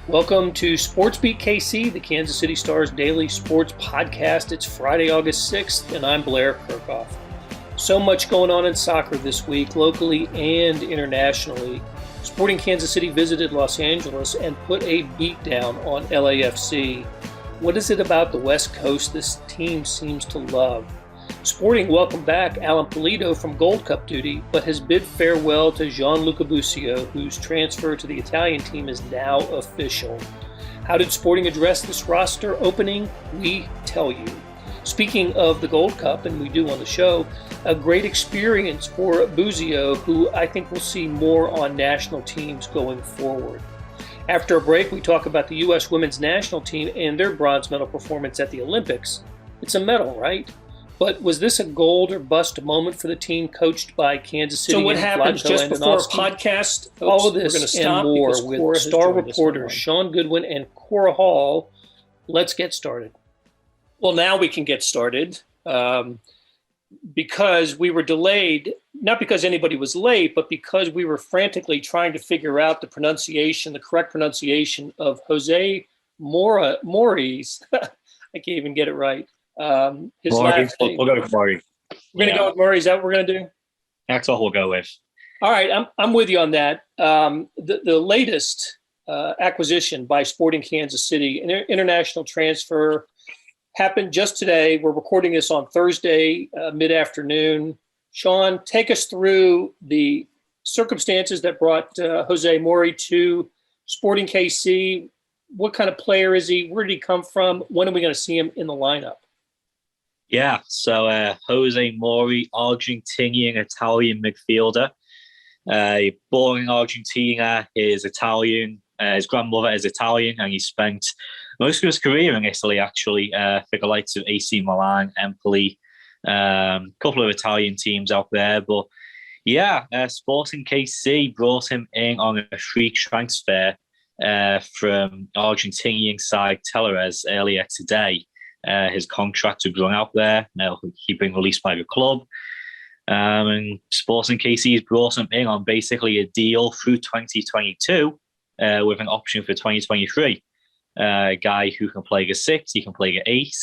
Welcome to SportsBeat KC, the Kansas City Star's daily sports podcast. It's Friday, August 6th, and I'm Blair Kirchhoff. So much going on in soccer this week, locally and internationally. Sporting Kansas City visited Los Angeles and put a beat down on LAFC. What is it about the West Coast this team seems to love? Sporting welcomed back Alan Pulido from Gold Cup duty, but has bid farewell to Gianluca Busio, whose transfer to the Italian team is now official. How did Sporting address this roster opening? We tell you. Speaking of the Gold Cup, and we do on the show, a great experience for Busio, who I think will see more on national teams going forward. After a break, we talk about the U.S. women's national team and their bronze medal performance at the Olympics. It's a medal, right? But was this a gold or bust moment for the team coached by Kansas City? So what happens Vlatko just before a Andonovski? podcast? All of this and more with star reporters Shaun, Goodwin, and Cora Hall. Let's get started. Well, now we can get started because we were delayed, not because anybody was late, but because we were frantically trying to figure out the correct pronunciation of Jose Mauri's. I can't even get it right. His last name. We'll go with Mauri. We're going to go with Mauri. Is that what we're going to do? That's all we'll go with. All right, I'm with you on that. The latest acquisition by Sporting Kansas City, an international transfer, happened just today. We're recording this on Thursday, mid-afternoon. Shaun, take us through the circumstances that brought Jose Mauri to Sporting KC. What kind of player is he? Where did he come from? When are we going to see him in the lineup? Yeah, so Jose Mauri, Argentine-Italian midfielder. Born in Argentina, is Italian. His grandmother is Italian, and he spent most of his career in Italy, actually, for the likes of AC Milan, Empoli, a couple of Italian teams out there. But yeah, Sporting KC brought him in on a free transfer from Argentinian side Tellerez earlier today. His contract would run out there. Now he'd been released by the club. And Sporting KC has brought him in on basically a deal through 2022 with an option for 2023. A guy who can play a 6, he can play a 8,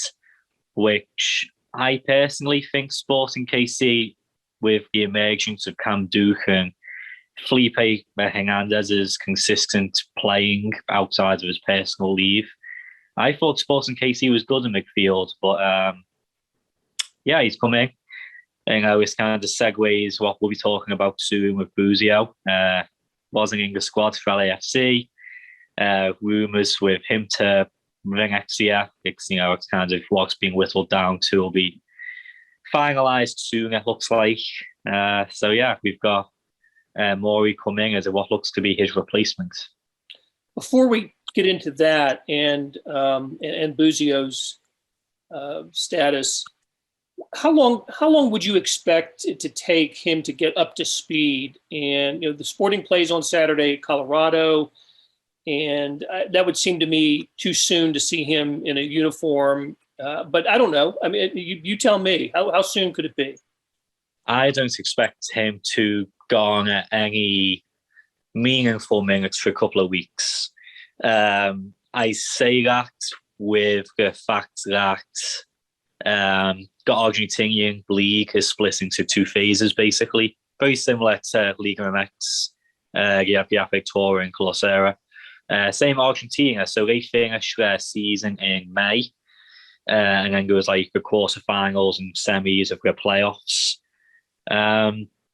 which I personally think Sporting KC, with the emergence of Cam Duke and Felipe Hernandez's consistent playing outside of his personal leave, I thought Sporting KC was good in midfield, but yeah, he's come in. And this kind of segues what we'll be talking about soon with Busio. Wasn't in the squad for LAFC. Rumours with him to Venezia. It's kind of what's being whittled down to will be finalised soon, it looks like. So yeah, we've got Mauri coming as what looks to be his replacement. Before we get into that and Busio's status, how long would you expect it to take him to get up to speed? And the Sporting plays on Saturday at Colorado, and that would seem to me too soon to see him in a uniform. But I don't know. I mean, you tell me. How soon could it be? I don't expect him to garner any meaningful minutes for a couple of weeks. I say that with the fact that the Argentinian league is split into 2 phases, basically. Very similar to Liga MX. You have the Victoria and Cora. Same Argentina. So they finish their season in May. And then goes like the quarterfinals and semis of the playoffs,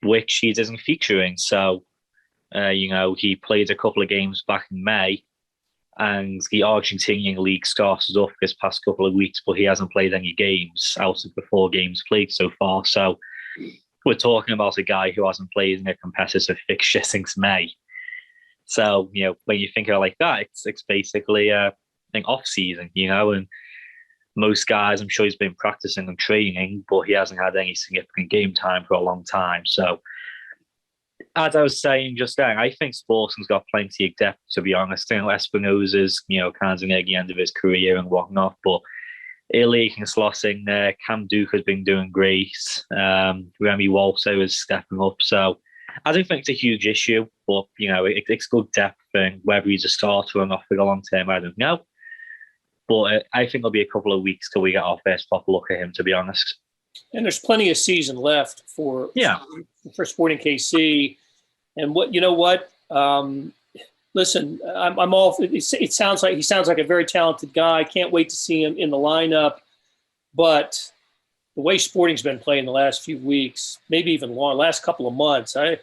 which he doesn't feature in. So, he played a couple of games back in May, and the Argentinian league started up this past couple of weeks, but he hasn't played any games out of the 4 games played so far. So we're talking about a guy who hasn't played in a competitive fixture since May. So, when you think of it like that, it's basically an off-season, and most guys, I'm sure he's been practicing and training, but he hasn't had any significant game time for a long time. So, as I was saying just then, I think Sporting's got plenty of depth, to be honest. Espinosa's, kind of near the end of his career and whatnot, but Illich and Slossing there. Cam Duke has been doing great. Remy Walter is stepping up. So I don't think it's a huge issue, but, it's good depth, and whether he's a starter or not for the long term, I don't know. But I think it'll be a couple of weeks till we get our first proper look at him, to be honest. And there's plenty of season left for Sporting KC. And listen, I'm all. It sounds like he sounds like a very talented guy. I can't wait to see him in the lineup. But the way Sporting's been playing the last few weeks, maybe even last couple of months, I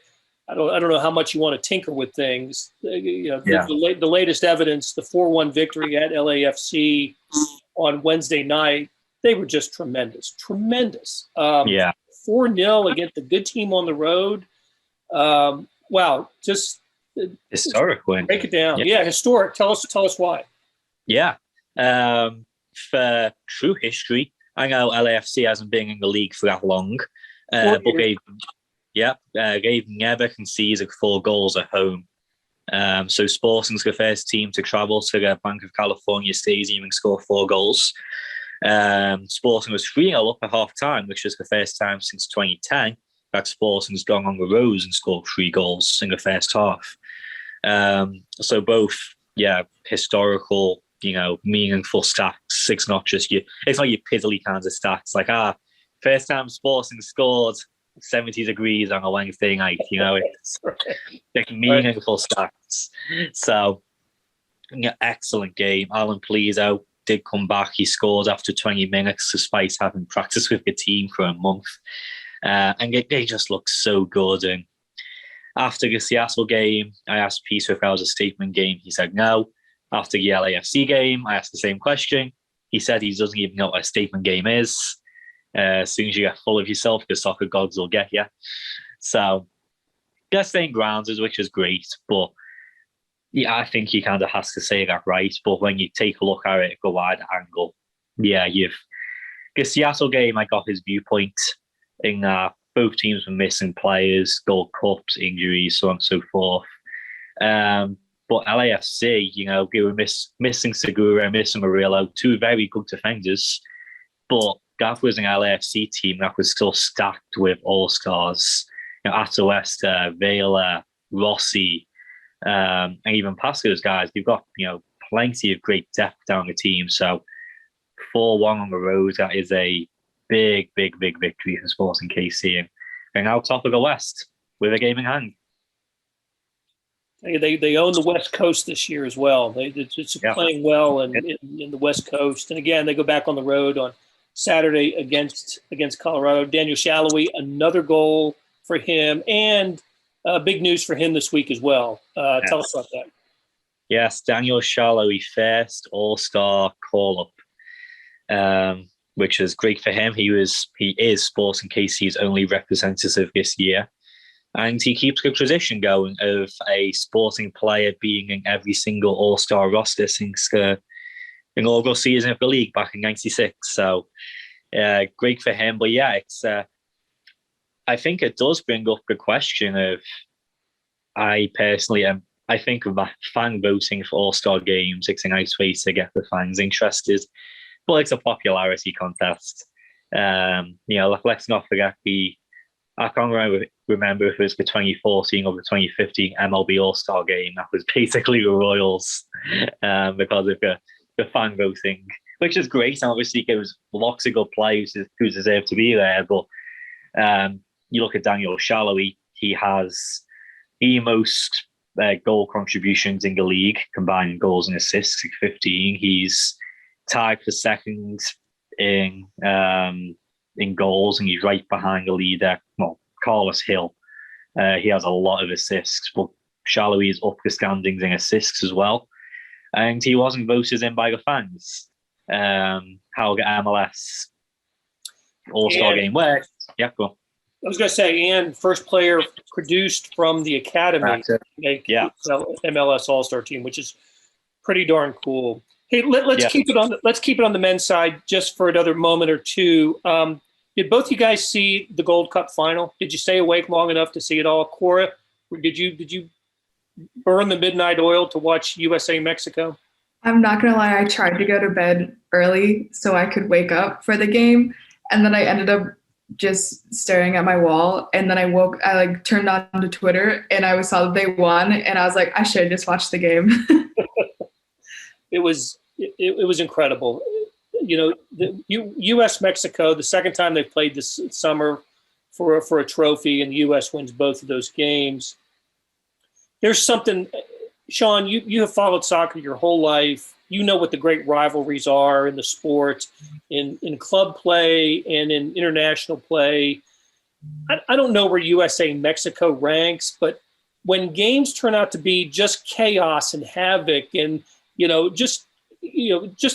don't know how much you want to tinker with things. The latest evidence, the 4-1 victory at LAFC on Wednesday night, they were just tremendous. 4-0 against a good team on the road. Wow, just historic win. Break it down. Yeah, historic. Tell us why. Yeah, for true history, I know LAFC hasn't been in the league for that long, but they've never conceded 4 goals at home. So Sporting's the first team to travel to the Bank of California Stadium and score 4 goals. Sporting was 3-0 up at half-time, which was the first time since 2010 that Sporting's gone on the road and scored 3 goals in the first half. So both, historical, meaningful stats. It's not your piddly kinds of stats like first time Sporting scored 70 degrees on a Wednesday night. It's like meaningful stats. So excellent game. Alan Plezo did come back. He scored after 20 minutes despite having practiced with the team for a month. And they just look so good. And after the Seattle game, I asked Peter if that was a statement game. He said no. After the LAFC game, I asked the same question. He said he doesn't even know what a statement game is. As soon as you get full of yourself, the soccer gods will get you. So, they're staying grounded, which is great. But I think he kind of has to say that right. But when you take a look at it, go wide angle, the Seattle game, I got his viewpoint in both teams were missing players, Gold Cups, injuries, so on and so forth. But LAFC, they were missing Segura, missing Murillo, 2 very good defenders. But that was an LAFC team that was still stacked with all-stars. Atuesta, Vela, Rossi, and even past those guys, they've got, plenty of great depth down the team. So 4-1 on the road, that is a big, big, big victory for Sporting KC. And now top of the West with a game in hand. They own the West Coast this year as well. It's playing well in the West Coast. And again, they go back on the road on Saturday against Colorado. Daniel Shallowey, another goal for him, and big news for him this week as well. Tell us about that. Yes, Daniel Shallowey, first All-Star call-up, which is great for him. He is Sporting KC's only representative this year. And he keeps the tradition going of a Sporting player being in every single All-Star roster since the inaugural season of the league back in '96. So great for him. But it's I think it does bring up the question of, I think of fan voting for All-Star games. It's a nice way to get the fans interested. But it's a popularity contest. Let's not forget I can't remember if it was the 2014 or the 2015 MLB All-Star game. That was basically the Royals because of the fan voting, which is great. And obviously, there was lots of good players who deserve to be there. But you look at Daniel Shallowey, he has the most goal contributions in the league, combining goals and assists, 15. He's tied for second in goals, and he's right behind the leader, Carlos Hill. He has a lot of assists, but Shallowey is up the standings in assists as well. And he wasn't voted in by the fans. How the MLS All-Star game worked. Yeah, go on. I was going to say, and first player produced from the academy, MLS All-Star team, which is pretty darn cool. Hey, let's keep it on the men's side just for another moment or two. Did both you guys see the Gold Cup final? Did you stay awake long enough to see it all? Cora, did you burn the midnight oil to watch USA Mexico? I'm not gonna lie, I tried to go to bed early so I could wake up for the game, and then I ended up just staring at my wall, and then I like turned on to Twitter, and I saw that they won, and I was like, I should just watch the game. It was incredible. You know, the U.S. Mexico, the second time they played this summer for a trophy, and the U.S. wins both of those games. There's something, Shaun, you have followed soccer your whole life. You know what the great rivalries are in the sport, in club play and in international play. I don't know where USA Mexico ranks, but when games turn out to be just chaos and havoc and, just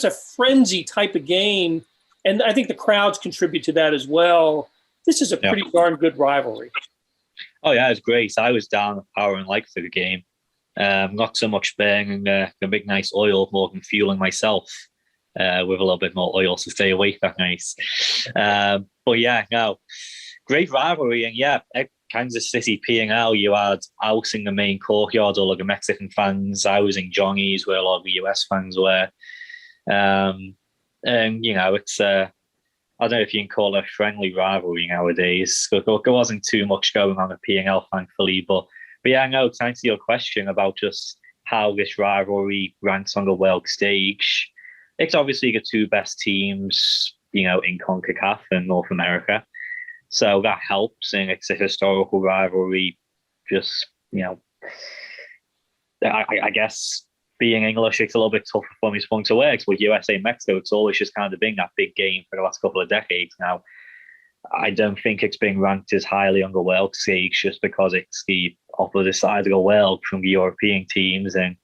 a frenzy type of game, and I think the crowds contribute to that as well, this is a pretty darn good rivalry. Oh, yeah, it's great. I was down at Power and Light for the game. Not so much burning the big nice oil, more than fueling myself with a little bit more oil to stay awake that night. But yeah, no, great rivalry. And yeah, at Kansas City P&L, you had House in the main courtyard, all of the Mexican fans. I was in Johnny's where a lot of the US fans were. And, it's, I don't know if you can call it a friendly rivalry nowadays. There wasn't too much going on at P&L, thankfully, but yeah, no, to answer your question about just how this rivalry ranks on the world stage, it's obviously the two best teams, in CONCACAF and North America. So that helps, and it's a historical rivalry. Just, I guess being English, it's a little bit tougher for me to point to works. With USA and Mexico, it's always just kind of been that big game for the last couple of decades now. I don't think it's been ranked as highly on the world stage just because it's the opposite side of the world from the European teams, and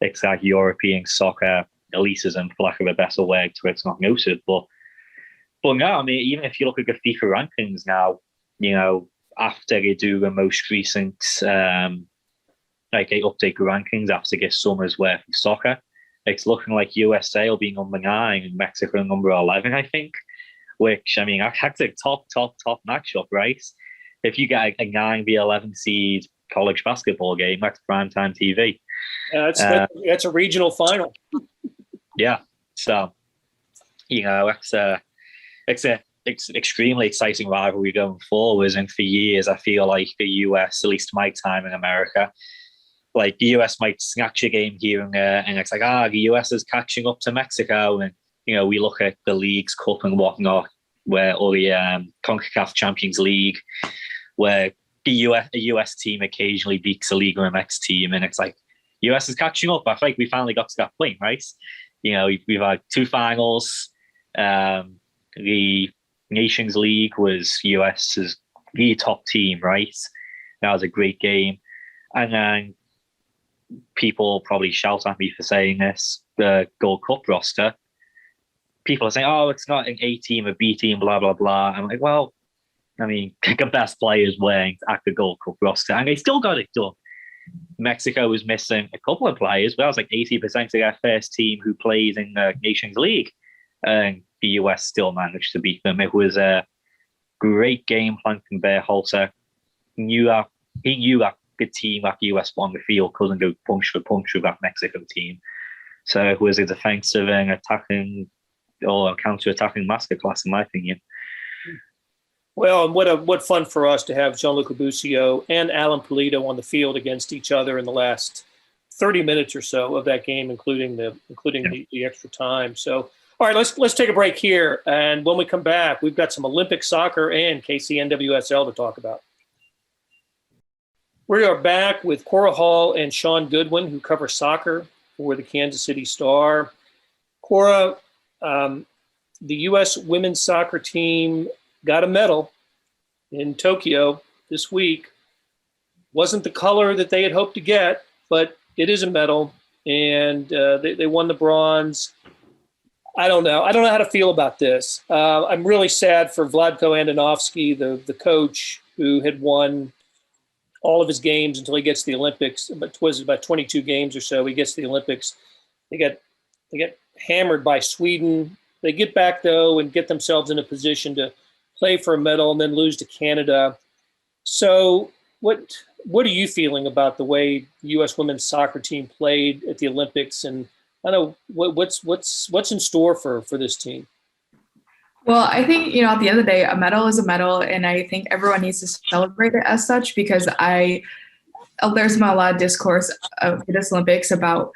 it's like European soccer elitism, for lack of a better word, where it's not noted. But no, I mean, even if you look at the FIFA rankings now, after they do the most recent, they update the rankings after this summer's worth of soccer, it's looking like USA will be number 9 and Mexico number 11, I think. Which, I mean, that's a top matchup, right? If you get a 9v11 seed college basketball game, that's primetime TV. That's a regional final. Yeah. So, it's an extremely exciting rivalry going forwards. And for years, I feel like the US, at least my time in America, like the US might snatch a game here and there, and it's like, the US is catching up to Mexico. And we look at the Leagues Cup and whatnot, or the CONCACAF Champions League, where a US team occasionally beats a Liga MX team, and it's like, US is catching up. I feel like we finally got to that point, right? We've had 2 finals. The Nations League was US's the top team, right? That was a great game. And then people probably shout at me for saying this, the Gold Cup roster, people are saying, it's not an A team, a B team, blah, blah, blah. I'm like, well, I mean, the best players weren't at the Gold Cup roster, and they still got it done. Mexico was missing a couple of players, but that was like 80% of their first team who played in the Nations League. And the US still managed to beat them. It was a great game plan from Berhalter. He knew that the team that the US on the field couldn't go punch for punch with that Mexico team. So it was a defensive and attacking or counter-attacking masterclass, in my opinion. Well, what fun for us to have Gianluca Busio and Alan Pulido on the field against each other in the last 30 minutes or so of that game, including the extra time. So, all right, let's take a break here, and when we come back, we've got some Olympic soccer and KC NWSL to talk about. We are back with Cora Hall and Shaun Goodwin, who cover soccer for the Kansas City Star. Cora, the U.S. women's soccer team got a medal in Tokyo this week. Wasn't the color that they had hoped to get, but it is a medal, and they won the bronze. I don't know how to feel about this. I'm really sad for Vlatko Andonovski, the coach who had won all of his games until he gets to the Olympics. But was about 22 games or so. He gets to the Olympics. They get hammered by Sweden. They get back though and get themselves in a position to play for a medal and then lose to Canada. So what are you feeling about the way the U.S. women's soccer team played at the Olympics? And I know what's in store for this team. Well, I think, at the end of the day, a medal is a medal, and I think everyone needs to celebrate it as such, because there's been a lot of discourse of this Olympics about,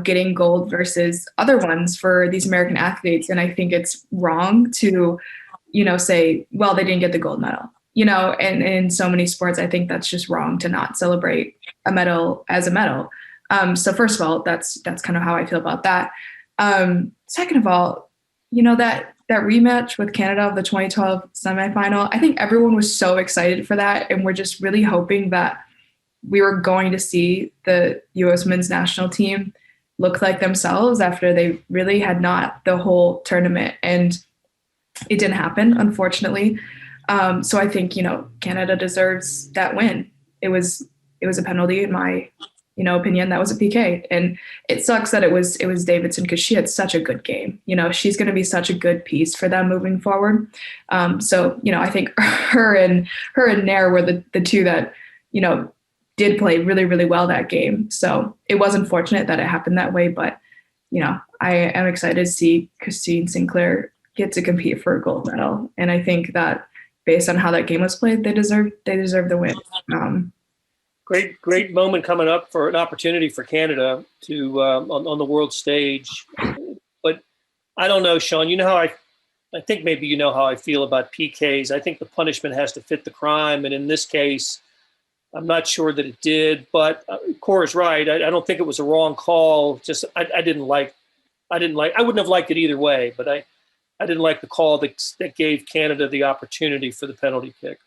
getting gold versus other ones for these American athletes. And I think it's wrong to, say, well, they didn't get the gold medal, and in so many sports, I think that's just wrong to not celebrate a medal as a medal. So first of all, that's kind of how I feel about that. Second of all, that rematch with Canada of the 2012 semifinal, I think everyone was so excited for that. And we're just really hoping that we were going to see the U.S. men's national team look like themselves after they really had not the whole tournament. And it didn't happen, unfortunately. So I think, Canada deserves that win. It was a penalty in my, opinion. That was a PK. And it sucks that it was Davidson, because she had such a good game. She's going to be such a good piece for them moving forward. So, I think her and Nair were the two that, did play really, really well that game. So it was unfortunate that it happened that way. But, I am excited to see Christine Sinclair get to compete for a gold medal. And I think that based on how that game was played, they deserve the win. Great moment coming up for an opportunity for Canada to on the world stage. But I don't know, Shaun, how I think maybe how I feel about PKs. I think the punishment has to fit the crime. And in this case, I'm not sure that it did, but Cora's right. I don't think it was a wrong call. Just I wouldn't have liked it either way, but I didn't like the call that gave Canada the opportunity for the penalty kick.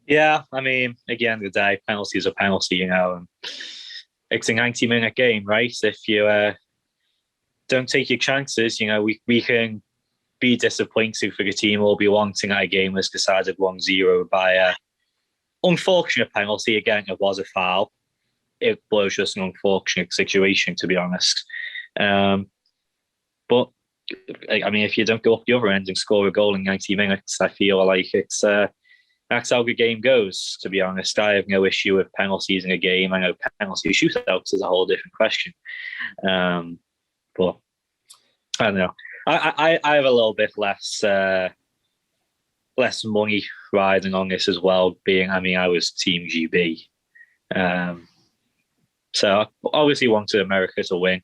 Yeah, I mean, again, the day, penalty is a penalty, and it's a 90-minute game, right? If you don't take your chances, we can be disappointed for the team or be wanting that a game was decided 1-0 by a unfortunate penalty. Again, it was a foul. It was just an unfortunate situation, to be honest. But, I mean, if you don't go up the other end and score a goal in 90 minutes, I feel like it's... that's how the game goes, to be honest. I have no issue with penalties in a game. I know penalty shootouts is a whole different question. But I don't know. I have a little bit less money riding on this as well, I was Team GB. So I obviously wanted America to win.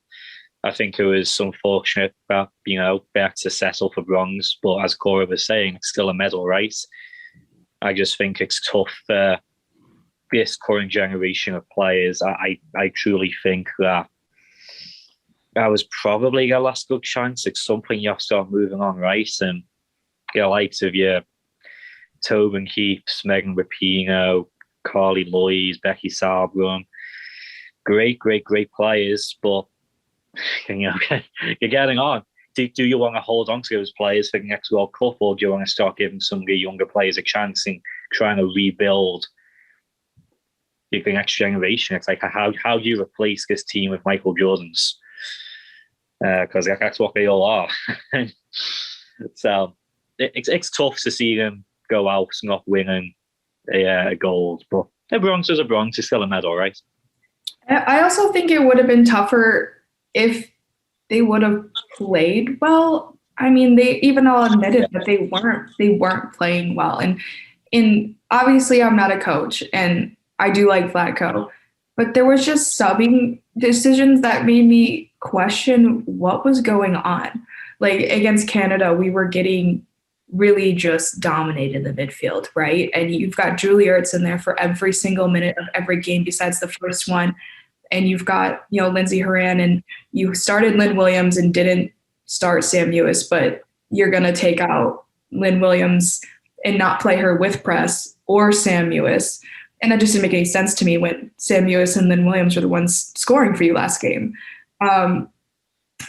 I think it was unfortunate that, they had to settle for bronze. But as Cora was saying, it's still a medal, right? I just think it's tough for this current generation of players. I truly think that was probably their last good chance. It's something you have to start moving on, right? And the likes of your Tobin Keeps, Megan Rapinoe, Carly Lloyd, Becky Sabrum, great players, but you're getting on. Do you want to hold on to those players for the next World Cup, or do you want to start giving some of the younger players a chance and trying to rebuild the next generation? It's like, how do you replace this team with Michael Jordans? Because that's what they all are. So it's tough to see them go out not winning a gold, but a bronze is a bronze. It's still a medal, right? I also think it would have been tougher if they would have played well. I mean, they even all admitted that they weren't playing well. And obviously I'm not a coach and I do like Vlatko, but there was just subbing decisions that made me question what was going on. Like against Canada, we were getting really just dominated in the midfield, right? And you've got Julie Ertz in there for every single minute of every game besides the first one. And you've got, Lindsey Horan, and you started Lynn Williams and didn't start Sam Mewis, but you're going to take out Lynn Williams and not play her with press or Sam Mewis. And that just didn't make any sense to me when Sam Mewis and Lynn Williams were the ones scoring for you last game. And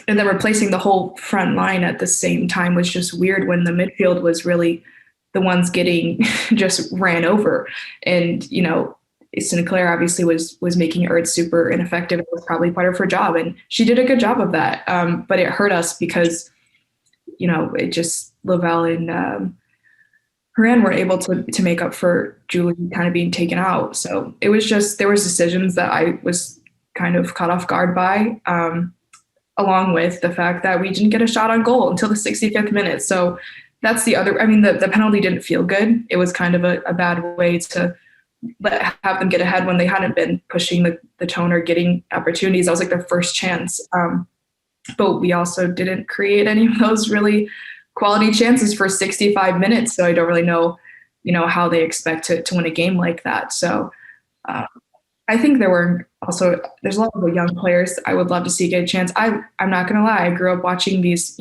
then replacing the whole front line at the same time was just weird when the midfield was really the ones getting just ran over. And, Sinclair obviously was making Ertz super ineffective. It was probably part of her job, and she did a good job of that. But it hurt us because, it just Lavelle and Horan were able to make up for Julie kind of being taken out. So it was just, there was decisions that I was kind of caught off guard by. along with the fact that we didn't get a shot on goal until the 65th minute. So that's the other, I mean, the penalty didn't feel good. It was kind of a bad way to have them get ahead when they hadn't been pushing the tone or getting opportunities. That was like their first chance. But we also didn't create any of those really quality chances for 65 minutes. So I don't really know, how they expect to win a game like that. So I think there's a lot of young players I would love to see get a chance. I'm not going to lie. I grew up watching these,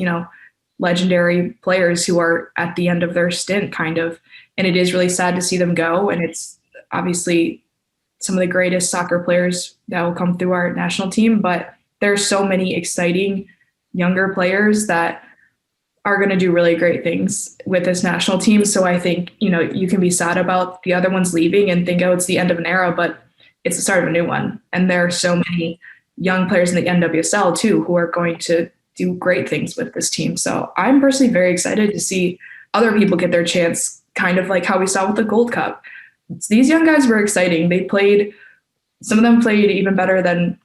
legendary players who are at the end of their stint kind of, and it is really sad to see them go. And it's obviously some of the greatest soccer players that will come through our national team, but there's so many exciting younger players that are going to do really great things with this national team. So I think, you can be sad about the other ones leaving and think, oh, it's the end of an era, but it's the start of a new one. And there are so many young players in the NWSL too, who are going to do great things with this team. So I'm personally very excited to see other people get their chance, kind of like how we saw with the Gold Cup. These young guys were exciting. Some of them played even better than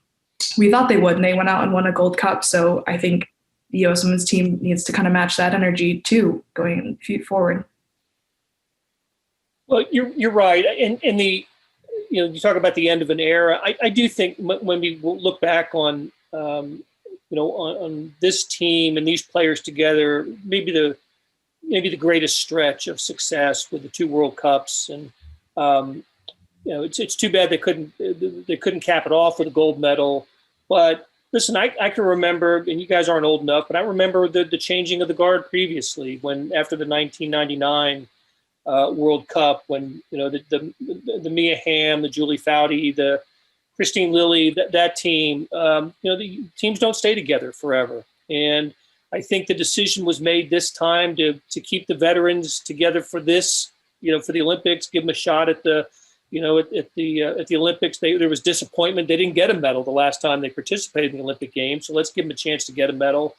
we thought they would, and they went out and won a Gold Cup. So I think the U.S. women's team needs to kind of match that energy too, going forward. Well, you're right. And you talk about the end of an era. I do think when we look back on, on this team and these players together, maybe the greatest stretch of success with the 2 World Cups. And, it's too bad they couldn't cap it off with a gold medal. But listen, I can remember, and you guys aren't old enough, but I remember the changing of the guard previously when after the 1999 World Cup, when the Mia Hamm, the Julie Foudy, the Christine Lilly, that team, the teams don't stay together forever. And I think the decision was made this time to keep the veterans together for this, for the Olympics, give them a shot at the Olympics. There was disappointment. They didn't get a medal the last time they participated in the Olympic Games. So let's give them a chance to get a medal.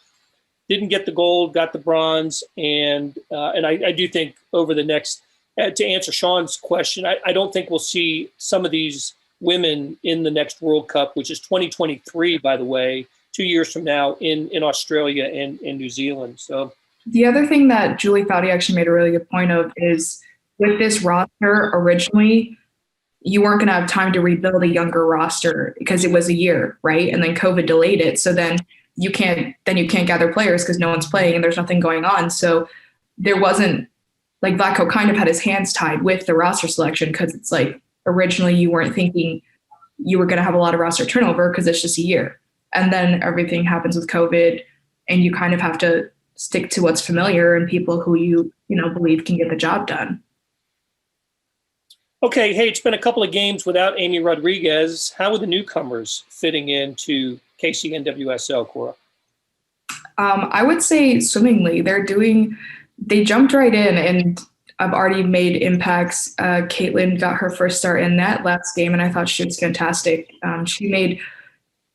Didn't get the gold, got the bronze. And I do think over the next, to answer Shaun's question, I don't think we'll see some of these women in the next World Cup, which is 2023, by the way, 2 years from now in Australia and in New Zealand. So the other thing that Julie Foudy actually made a really good point of is with this roster originally, you weren't going to have time to rebuild a younger roster because it was a year, right? And then COVID delayed it. So then you can't gather players because no one's playing and there's nothing going on. So there wasn't, like, Vlatko kind of had his hands tied with the roster selection because it's like originally you weren't thinking you were going to have a lot of roster turnover because it's just a year. And then everything happens with COVID and you kind of have to stick to what's familiar and people who you believe can get the job done. Okay, hey, it's been a couple of games without Amy Rodriguez. How are the newcomers fitting into KC NWSL, Cora? I would say swimmingly. They jumped right in and I've already made impacts. Caitlin got her first start in that last game and I thought she was fantastic. She made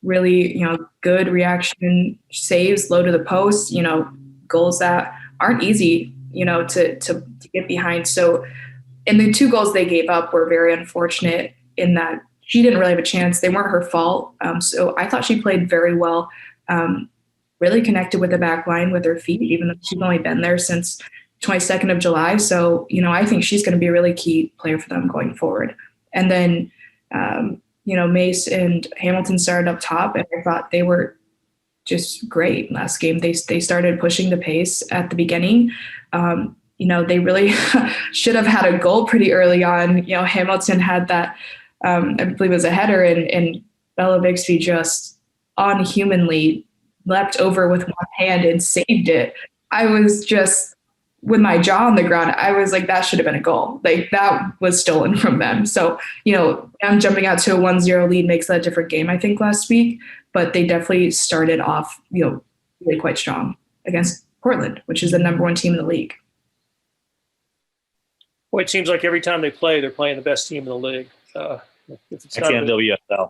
really, good reaction saves, low to the post, goals that aren't easy, to get behind. So, and the 2 goals they gave up were very unfortunate in that she didn't really have a chance. They weren't her fault. So I thought she played very well, really connected with the back line with her feet, even though she's only been there since 22nd of July. So, I think she's going to be a really key player for them going forward. And then, Mace and Hamilton started up top, and I thought they were just great last game. They started pushing the pace at the beginning. They really should have had a goal pretty early on. Hamilton had that, I believe it was a header, and Bella Bixby just unhumanly leapt over with one hand and saved it. I was just, with my jaw on the ground, I was like, that should have been a goal. Like, that was stolen from them. So, them jumping out to a 1-0 lead makes that a different game, I think, last week. But they definitely started off, really quite strong against Portland, which is the number 1 team in the league. Boy, it seems like every time they play, they're playing the best team in the league. KC NWSL.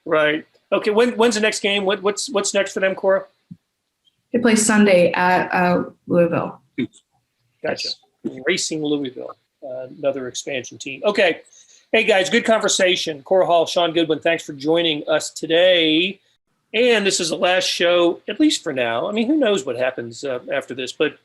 Right. Okay. When's the next game? What's next for them, Cora? They play Sunday at Louisville. Gotcha. Racing Louisville, another expansion team. Okay. Hey, guys, good conversation. Cora Hall, Shaun Goodwin, thanks for joining us today. And this is the last show, at least for now. I mean, who knows what happens after this, but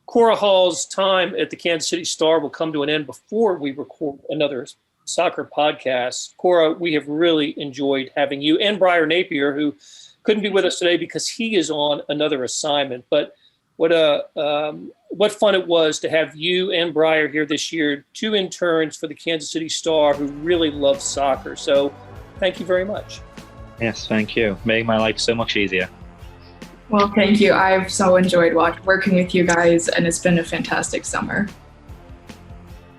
Cora Hall's time at the Kansas City Star will come to an end before we record another soccer podcast. Cora, we have really enjoyed having you, and Briar Napier, who couldn't be with us today because he is on another assignment. But what fun it was to have you and Briar here this year, 2 interns for the Kansas City Star who really love soccer. So thank you very much. Yes, thank you. Making my life so much easier. Well, thank you. I've so enjoyed working with you guys, and it's been a fantastic summer.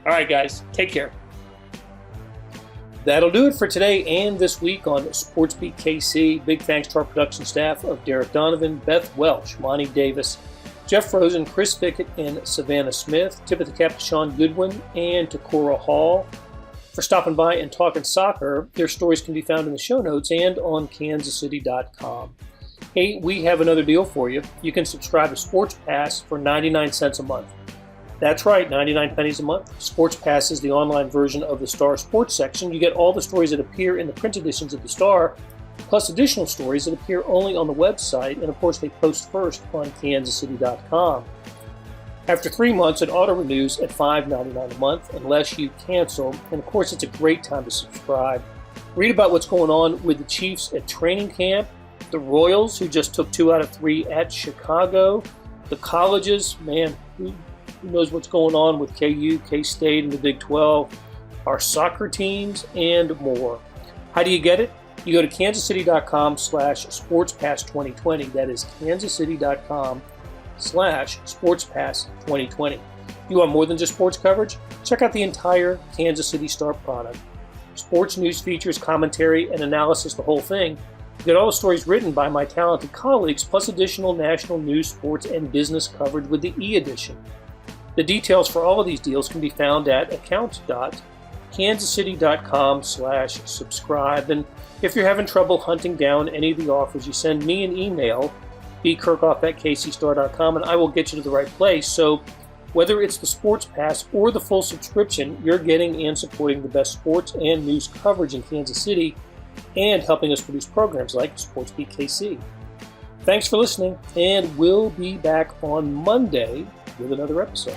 All right, guys, take care. That'll do it for today and this week on SportsBeat KC. Big thanks to our production staff of Derek Donovan, Beth Welch, Monty Davis, Jeff Rosen, Chris Fickett, and Savannah Smith. Tip of the cap to Shaun Goodwin and to Cora Hall for stopping by and talking soccer. Their stories can be found in the show notes and on kansascity.com. Hey, we have another deal for you. You can subscribe to Sports Pass for 99 cents a month. That's right, 99 pennies a month. Sports Pass is the online version of the Star Sports section. You get all the stories that appear in the print editions of the Star, plus additional stories that appear only on the website, and of course they post first on kansascity.com. After 3 months, it auto-renews at $5.99 a month unless you cancel. And of course, it's a great time to subscribe. Read about what's going on with the Chiefs at training camp, the Royals, who just took 2 out of 3 at Chicago, the colleges, man, who knows what's going on with KU, K-State, and the Big 12, our soccer teams, and more. How do you get it? You go to kansascity.com/sportspass2020. That is kansascity.com/sportspass2020. You want more than just sports coverage? Check out the entire Kansas City Star product. Sports news, features, commentary, and analysis, the whole thing. You get all the stories written by my talented colleagues, plus additional national news, sports, and business coverage with the e-edition. The details for all of these deals can be found at account.kansascity.com/subscribe. And if you're having trouble hunting down any of the offers, you send me an email, bkirkhoff@kcstar.com, and I will get you to the right place. So whether it's the Sports Pass or the full subscription, you're getting and supporting the best sports and news coverage in Kansas City and helping us produce programs like SportsBeat KC. Thanks for listening, and we'll be back on Monday with another episode.